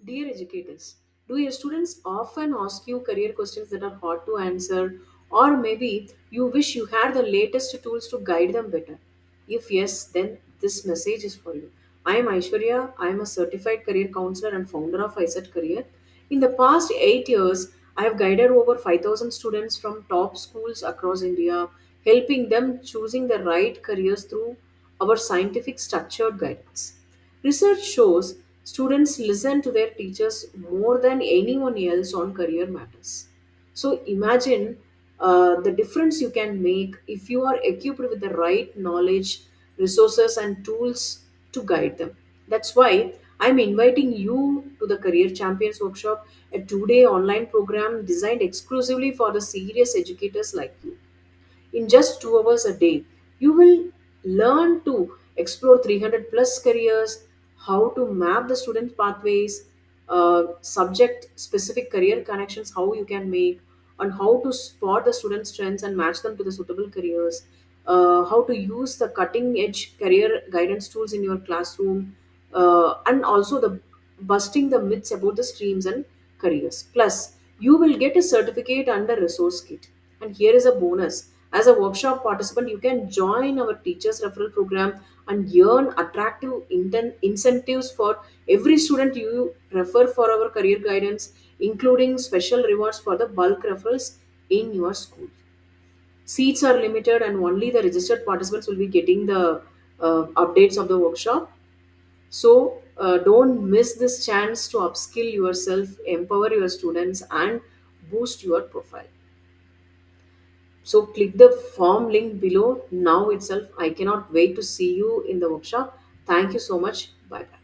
Dear educators, do your students often ask you career questions that are hard to answer, or maybe you wish you had the latest tools to guide them better? If yes, then this message is for you. I am Aishwarya. I am a certified career counselor and founder of ISetCareer. In the past 8 years, I have guided over 5,000 students from top schools across India, helping them choosing the right careers through our scientific structured guidance. Research shows students listen to their teachers more than anyone else on career matters. So imagine the difference you can make if you are equipped with the right knowledge, resources, and tools to guide them. That's why I'm inviting you to the Career Champions Workshop, a 2 day online program designed exclusively for the serious educators like you. In just 2 hours a day, you will learn to explore 300 plus careers, how to map the student pathways, subject specific career connections, how you can make, and how to spot the student strengths and match them to the suitable careers, how to use the cutting edge career guidance tools in your classroom, and also the busting the myths about the streams and careers. Plus, you will get a certificate and a resource kit. And here is a bonus. As a workshop participant, you can join our teachers referral program and earn attractive incentives for every student you refer for our career guidance, including special rewards for the bulk referrals in your school. Seats are limited, and only the registered participants will be getting the updates of the workshop. So don't miss this chance to upskill yourself, empower your students, and boost your profile. So click the form link below now itself. I cannot wait to see you in the workshop. Thank you so much. Bye bye.